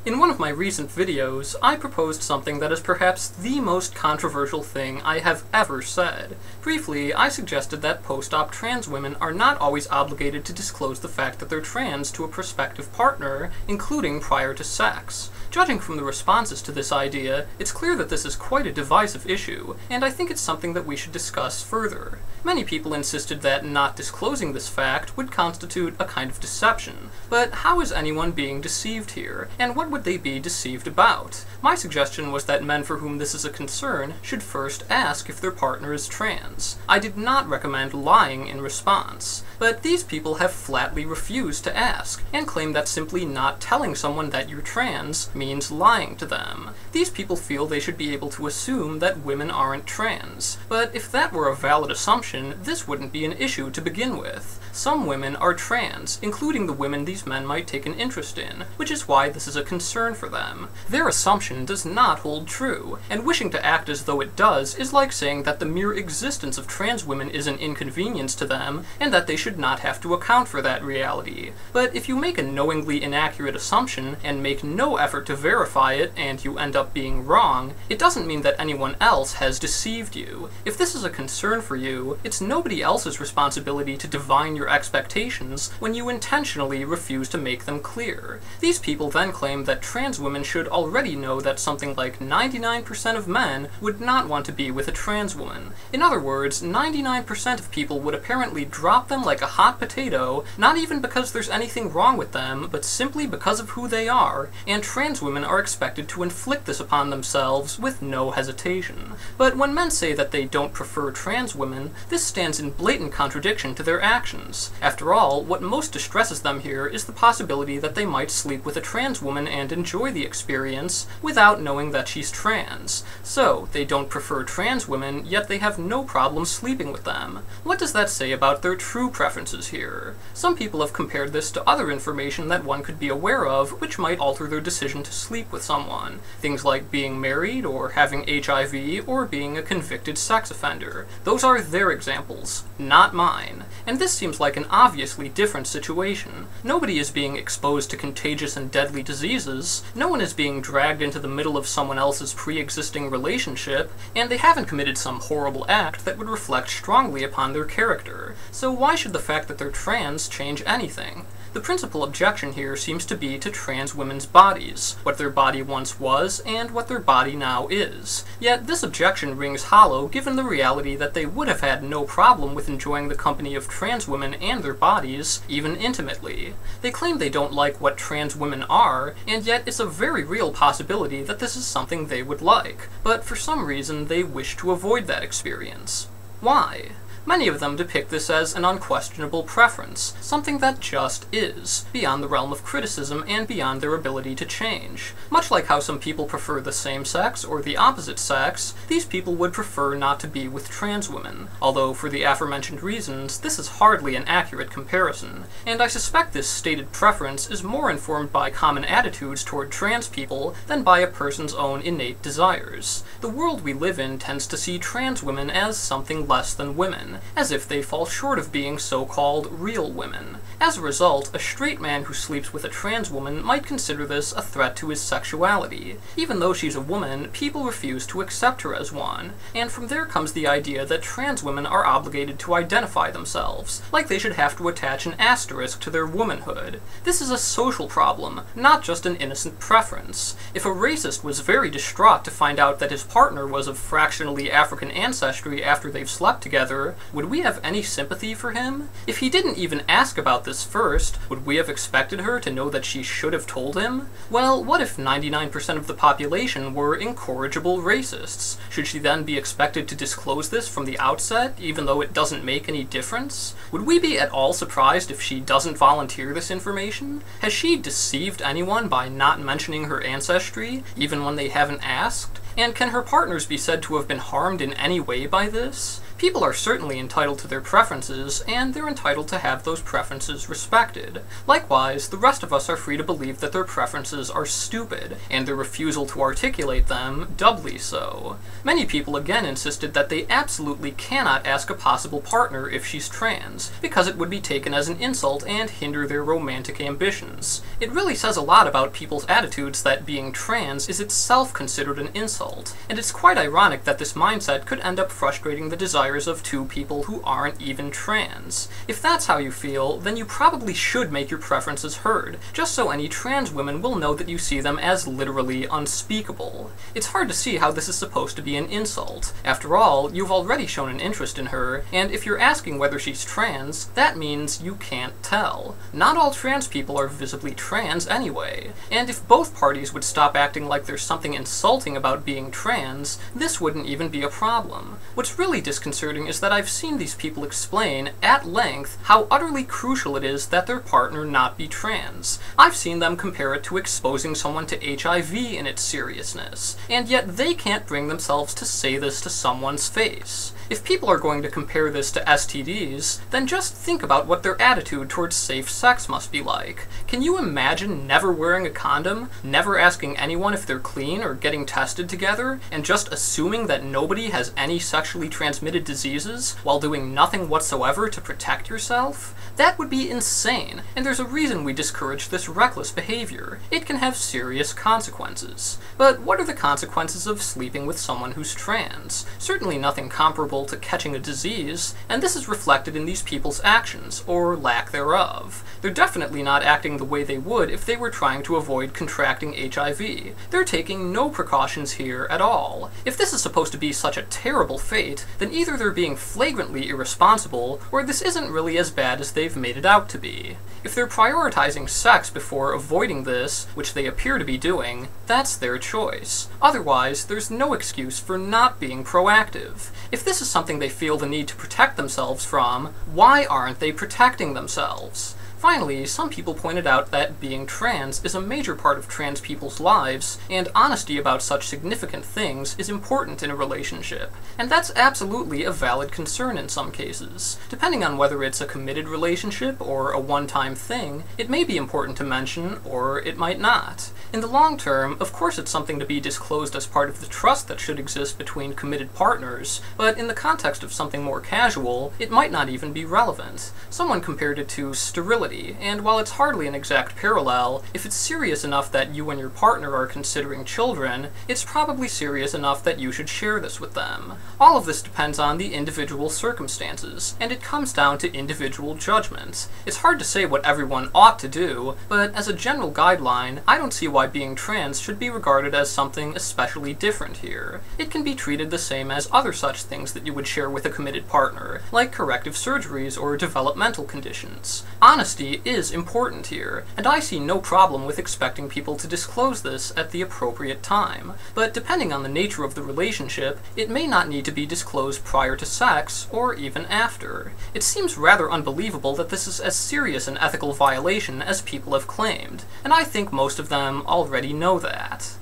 In one of my recent videos, I proposed something that is perhaps the most controversial thing I have ever said. Briefly, I suggested that post-op trans women are not always obligated to disclose the fact that they're trans to a prospective partner, including prior to sex. Judging from the responses to this idea, it's clear that this is quite a divisive issue, and I think it's something that we should discuss further. Many people insisted that not disclosing this fact would constitute a kind of deception. But how is anyone being deceived here, and what would they be deceived about? My suggestion was that men for whom this is a concern should first ask if their partner is trans. I did not recommend lying in response, but these people have flatly refused to ask, and claim that simply not telling someone that you're trans means lying to them. These people feel they should be able to assume that women aren't trans, but if that were a valid assumption, this wouldn't be an issue to begin with. Some women are trans, including the women these men might take an interest in, which is why this is a concern for them. Their assumption does not hold true, and wishing to act as though it does is like saying that the mere existence of trans women is an inconvenience to them, and that they should not have to account for that reality. But if you make a knowingly inaccurate assumption, and make no effort to verify it, and you end up being wrong, it doesn't mean that anyone else has deceived you. If this is a concern for you, it's nobody else's responsibility to divine your expectations when you intentionally refuse to make them clear. These people then claim that trans women should already know that something like 99% of men would not want to be with a trans woman. In other words, 99% of people would apparently drop them like a hot potato, not even because there's anything wrong with them, but simply because of who they are, and trans women are expected to inflict this upon themselves with no hesitation. But when men say that they don't prefer trans women, this stands in blatant contradiction to their actions. After all, what most distresses them here is the possibility that they might sleep with a trans woman and enjoy the experience without knowing that she's trans. So, they don't prefer trans women, yet they have no problem sleeping with them. What does that say about their true preferences here? Some people have compared this to other information that one could be aware of, which might alter their decision to sleep with someone. Things like being married, or having HIV, or being a convicted sex offender. Those are their examples, not mine. And this seems like an obviously different situation. Nobody is being exposed to contagious and deadly diseases, no one is being dragged into the middle of someone else's pre-existing relationship, and they haven't committed some horrible act that would reflect strongly upon their character. So why should the fact that they're trans change anything? The principal objection here seems to be to trans women's bodies, what their body once was, and what their body now is. Yet this objection rings hollow given the reality that they would have had no problem with enjoying the company of trans women and their bodies, even intimately. They claim they don't like what trans women are, and yet it's a very real possibility that this is something they would like, but for some reason they wish to avoid that experience. Why? Many of them depict this as an unquestionable preference, something that just is, beyond the realm of criticism and beyond their ability to change. Much like how some people prefer the same sex or the opposite sex, these people would prefer not to be with trans women, although for the aforementioned reasons, this is hardly an accurate comparison, and I suspect this stated preference is more informed by common attitudes toward trans people than by a person's own innate desires. The world we live in tends to see trans women as something less than women, as if they fall short of being so-called real women. As a result, a straight man who sleeps with a trans woman might consider this a threat to his sexuality. Even though she's a woman, people refuse to accept her as one, and from there comes the idea that trans women are obligated to identify themselves, like they should have to attach an asterisk to their womanhood. This is a social problem, not just an innocent preference. If a racist was very distraught to find out that his partner was of fractionally African ancestry after they've slept together, would we have any sympathy for him? If he didn't even ask about this first, would we have expected her to know that she should have told him? Well, what if 99% of the population were incorrigible racists? Should she then be expected to disclose this from the outset, even though it doesn't make any difference? Would we be at all surprised if she doesn't volunteer this information? Has she deceived anyone by not mentioning her ancestry, even when they haven't asked? And can her partners be said to have been harmed in any way by this? People are certainly entitled to their preferences, and they're entitled to have those preferences respected. Likewise, the rest of us are free to believe that their preferences are stupid, and their refusal to articulate them doubly so. Many people again insisted that they absolutely cannot ask a possible partner if she's trans, because it would be taken as an insult and hinder their romantic ambitions. It really says a lot about people's attitudes that being trans is itself considered an insult, and it's quite ironic that this mindset could end up frustrating the desires of two people who aren't even trans. If that's how you feel, then you probably should make your preferences heard, just so any trans women will know that you see them as literally unspeakable. It's hard to see how this is supposed to be an insult. After all, you've already shown an interest in her, and if you're asking whether she's trans, that means you can't tell. Not all trans people are visibly trans anyway, and if both parties would stop acting like there's something insulting about being trans, this wouldn't even be a problem. What's really disconcerting is that I've seen these people explain, at length, how utterly crucial it is that their partner not be trans. I've seen them compare it to exposing someone to HIV in its seriousness, and yet they can't bring themselves to say this to someone's face. If people are going to compare this to STDs, then just think about what their attitude towards safe sex must be like. Can you imagine never wearing a condom, never asking anyone if they're clean or getting tested together, and just assuming that nobody has any sexually transmitted diseases while doing nothing whatsoever to protect yourself? That would be insane, and there's a reason we discourage this reckless behavior. It can have serious consequences. But what are the consequences of sleeping with someone who's trans? Certainly nothing comparable to catching a disease, and this is reflected in these people's actions, or lack thereof. They're definitely not acting the way they would if they were trying to avoid contracting HIV. They're taking no precautions here at all. If this is supposed to be such a terrible fate, then either they're being flagrantly irresponsible, or this isn't really as bad as they've made it out to be. If they're prioritizing sex before avoiding this, which they appear to be doing, that's their choice. Otherwise, there's no excuse for not being proactive. If this is something they feel the need to protect themselves from, why aren't they protecting themselves? Finally, some people pointed out that being trans is a major part of trans people's lives, and honesty about such significant things is important in a relationship. And that's absolutely a valid concern in some cases. Depending on whether it's a committed relationship or a one-time thing, it may be important to mention, or it might not. In the long term, of course it's something to be disclosed as part of the trust that should exist between committed partners, but in the context of something more casual, it might not even be relevant. Someone compared it to sterility, and while it's hardly an exact parallel, if it's serious enough that you and your partner are considering children, it's probably serious enough that you should share this with them. All of this depends on the individual circumstances, and it comes down to individual judgment. It's hard to say what everyone ought to do, but as a general guideline, I don't see why being trans should be regarded as something especially different here. It can be treated the same as other such things that you would share with a committed partner, like corrective surgeries or developmental conditions. Honesty is important here, and I see no problem with expecting people to disclose this at the appropriate time. But depending on the nature of the relationship, it may not need to be disclosed prior to sex, or even after. It seems rather unbelievable that this is as serious an ethical violation as people have claimed, and I think most of them already know that.